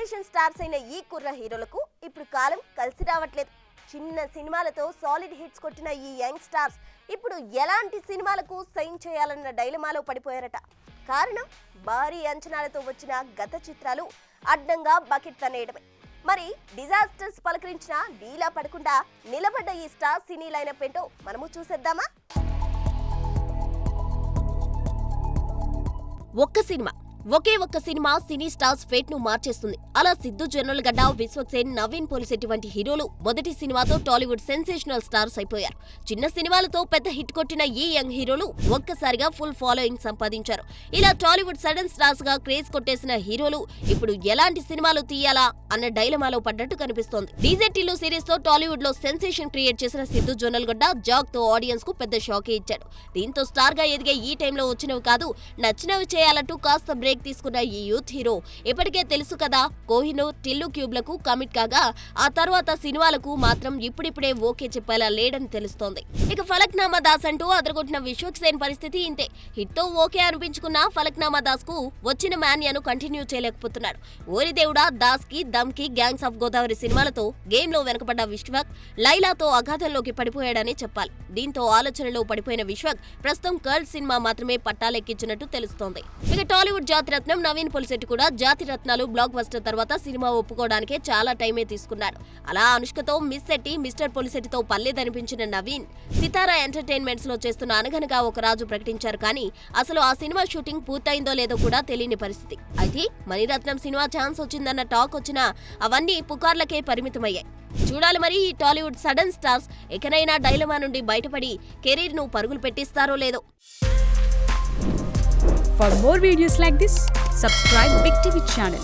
Sensation stars అయిన ఈ కుర్ర హీరోలకు ఇప్పుడు కాలం కలిసి రావట్లేదు. చిన్న సినిమాలతో సాలిడ్ హిట్స్ కొట్టిన ఈ యంగ్ స్టార్స్ ఇప్పుడు ఎలాంటి సినిమాలకు సైన్ చేయాలన్న డైలమాలో పడిపోయారట. కారణం భారీ అంచనాలతో వచ్చిన గత చిత్రాలు అడ్డంగా బకెట్ తనేయడమే. మరి డిజాస్టర్స్ పలకరించిన డీలా పడకుండా నిలబడ్డ ఈ స్టార్ సినీ లైనప్ ఏంటో మనము చూసేద్దామా? ఒక్క సినిమా సినీ స్టార్స్ ఫేట్ ను మార్చేస్తుంది. అలా సిద్ధు జొన్నలగడ్డ, విశ్వక్సేన్, నవీన్ పోలిశెట్టి వంటి హీరోలు మొదటి సినిమాతో టాలీవుడ్ సెన్సేషనల్ స్టార్స్ అయిపోయారు. చిన్న సినిమాలతో పెద్ద హిట్ కొట్టిన ఈ యంగ్ హీరోలు ఒక్కసారిగా ఫుల్ ఫాలోయింగ్ సంపాదించారు. ఇలా టాలీవుడ్ సడన్ స్టార్స్ గా క్రేజ్ కొట్టేసిన హీరోలు ఇప్పుడు ఎలాంటి సినిమాలు తీయాలా అన్న డైలమాలో పడ్డట్టు కనిపిస్తోంది. డీజే సిరీస్ తో టాలీవుడ్ లో సెన్సేషన్ క్రియేట్ చేసిన సిద్ధు జొన్నలగడ్డ జాగ్ తో ఆడియన్స్ కు పెద్ద షాకే ఇచ్చాడు. దీంతో స్టార్ గా ఎదిగే ఈ టైంలో వచ్చినవి కాదు, నచ్చినవి చేయాలంటూ కాస్త బ్రేక్ తీసుకున్న ఈ యూత్ హీరో ఇప్పటికే తెలుసు కదా కోహినూర్, టిల్లు క్యూబ్లకు కమిట్ కాగా ఆ తర్వాత సినిమాలకు మాత్రం ఇప్పుడిప్పుడే ఓకే చెప్పేలా లేడని తెలుస్తోంది. ఇక ఫలక్నామా దాస్ అంటూ అదరగొట్టిన విశ్వక్సేన్ పరిస్థితి ఇంతే. హిట్ తో ఓకే అనిపించుకున్న ఫలక్నామా దాస్ కు వచ్చిన మాన్యాను కంటిన్యూ చేయలేకపోతున్నాడు. ఓరి దేవుడా, దాస్ కి దమ్ కి గ్యాంగ్స్ ఆఫ్ గోదావరి సినిమాలతో గేమ్ లో వెనకబడ్డ విశ్వక్ లైలాతో అగాధంలోకి పడిపోయాడని చెప్పాలి. దీంతో ఆలోచనలో పడిపోయిన విశ్వక్ ప్రస్తుతం కర్ల్ సినిమా మాత్రమే పట్టాలెక్కించినట్టు తెలుస్తోంది. ఇక టాలీవుడ్ జాతిరత్నం నవీన్ పోలిశెట్టి కూడా జాతిరత్నాలు బ్లాక్ బస్టర్ తర్వాత సినిమా ఒప్పుకోవడానికే చాలా టైమే తీసుకున్నాడు. అలా అనుష్కతో మిస్ శెట్టి, మిస్టర్ పోలిశెట్టితో పర్లేదనిపించిన నవీన్ సితారా ఎంటర్టైన్మెంట్స్ లో చేస్తున్న అనగనగా ఒక రాజు ప్రకటించారు. కానీ అసలు ఆ సినిమా షూటింగ్ పూర్తయిందో లేదో కూడా తెలియని పరిస్థితి. అయితే మణిరత్నం సినిమా ఛాన్స్ వచ్చిందన్న టాక్ వచ్చినా అవన్నీ పుకార్లకే పరిమితమయ్యాయి. చూడాలి మరి ఈ టాలీవుడ్ సడన్ స్టార్స్ ఎకనైనా డైలమా నుండి బయటపడి కెరీర్ ను పరుగులు పెట్టిస్తారో లేదో. For more videos like this, subscribe Big TV channel.